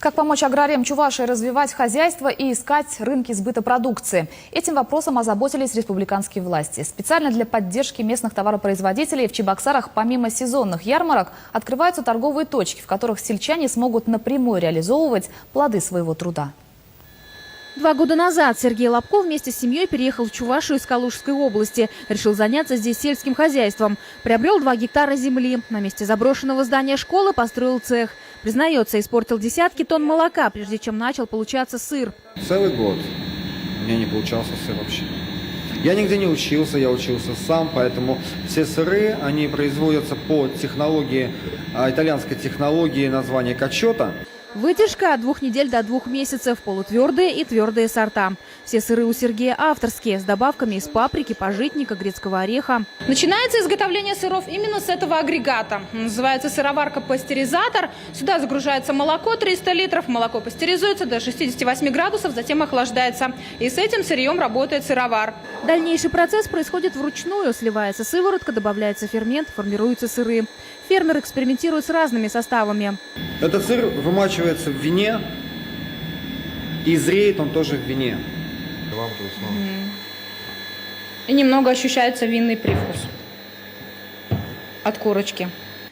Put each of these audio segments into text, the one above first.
Как помочь аграриям Чувашии развивать хозяйство и искать рынки сбыта продукции? Этим вопросом озаботились республиканские власти. Специально для поддержки местных товаропроизводителей в Чебоксарах помимо сезонных ярмарок открываются торговые точки, в которых сельчане смогут напрямую реализовывать плоды своего труда. 2 года назад Сергей Лобков вместе с семьей переехал в Чувашию из Калужской области. Решил заняться здесь сельским хозяйством. Приобрел 2 гектара земли. На месте заброшенного здания школы построил цех. Признается, испортил десятки тонн молока, прежде чем начал получаться сыр. Целый год у меня не получался сыр вообще. Я нигде не учился, я учился сам, поэтому все сыры, они производятся по технологии, итальянской технологии названия качота. Выдержка от 2 недель до 2 месяцев, полутвердые и твердые сорта. Все сыры у Сергея авторские, с добавками из паприки, пажитника, грецкого ореха. Начинается изготовление сыров именно с этого агрегата. Называется сыроварка-пастеризатор. Сюда загружается молоко 300 литров, молоко пастеризуется до 68 градусов, затем охлаждается. И с этим сырьем работает сыровар. Дальнейший процесс происходит вручную. Сливается сыворотка, добавляется фермент, формируются сыры. Фермер экспериментирует с разными составами. Этот сыр вымачивается в вине, и зреет он тоже в вине. И немного ощущается винный привкус от корочки.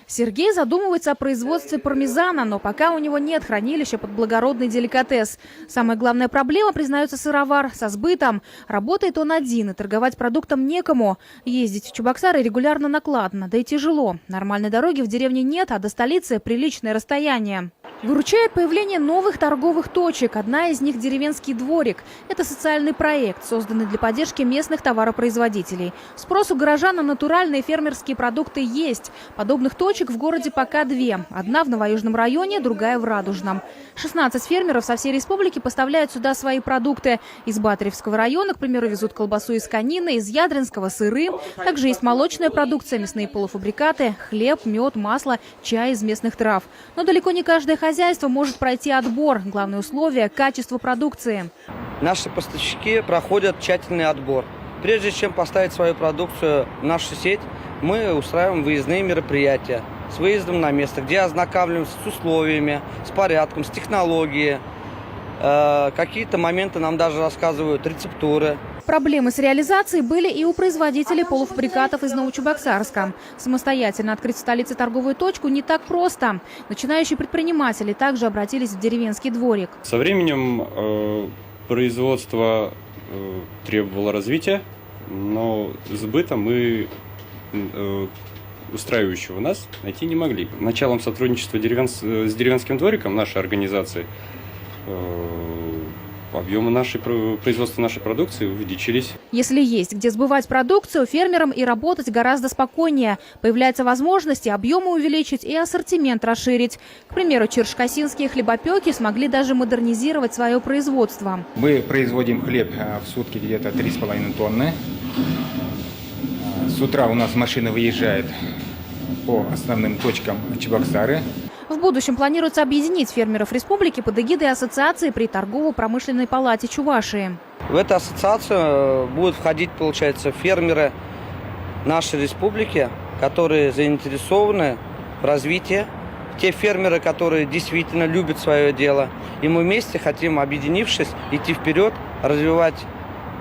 Сергей задумывается о производстве пармезана, но пока у него нет хранилища под благородный деликатес. Самая главная проблема, признается сыровар, со сбытом. Работает он один, и торговать продуктом некому. Ездить в Чебоксары регулярно накладно, да и тяжело. Нормальной дороги в деревне нет, а до столицы приличное расстояние. Выручает появление новых торговых точек. Одна из них – деревенский дворик. Это социальный проект, созданный для поддержки местных товаропроизводителей. Спрос у горожан на натуральные фермерские продукты есть. Подобных точек в городе пока 2. Одна в Новоюжном районе, другая в Радужном. 16 фермеров со всей республики поставляют сюда свои продукты. Из Батаревского района, к примеру, везут колбасу из конины, из Ядринского – сыры. Также есть молочная продукция, мясные полуфабрикаты, хлеб, мед, масло, чай из местных трав. Но далеко не каждое хозяйство может пройти отбор. Главное условие – качество продукции. Наши поставщики проходят тщательный отбор. Прежде чем поставить свою продукцию в нашу сеть, мы устраиваем выездные мероприятия с выездом на место, где ознакомливаемся с условиями, с порядком, с технологией. Какие-то моменты нам даже рассказывают рецептуры. Проблемы с реализацией были и у производителей полуфабрикатов из Новочебоксарска. Самостоятельно открыть в столице торговую точку не так просто. Начинающие предприниматели также обратились в деревенский дворик. Со временем производство требовало развития, но сбыта мы устраивающего нас найти не могли. Началом сотрудничества с деревенским двориком нашей организации объемы производства нашей продукции увеличились. Если есть где сбывать продукцию, фермерам и работать гораздо спокойнее. Появляются возможности объемы увеличить и ассортимент расширить. К примеру, чершкосинские хлебопеки смогли даже модернизировать свое производство. Мы производим хлеб в сутки где-то 3,5 тонны. С утра у нас машина выезжает по основным точкам Чебоксары. В будущем планируется объединить фермеров республики под эгидой ассоциации при торгово-промышленной палате Чувашии. В эту ассоциацию будут входить, получается, фермеры нашей республики, которые заинтересованы в развитии, те фермеры, которые действительно любят свое дело. И мы вместе хотим, объединившись, идти вперед, развивать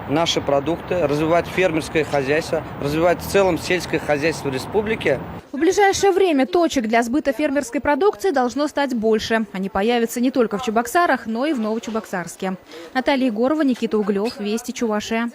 наши продукты, развивать фермерское хозяйство, развивать в целом сельское хозяйство республики. В ближайшее время точек для сбыта фермерской продукции должно стать больше. Они появятся не только в Чебоксарах, но и в Новочебоксарске. Наталья Егорова, Никита Углев, Вести, Чувашия.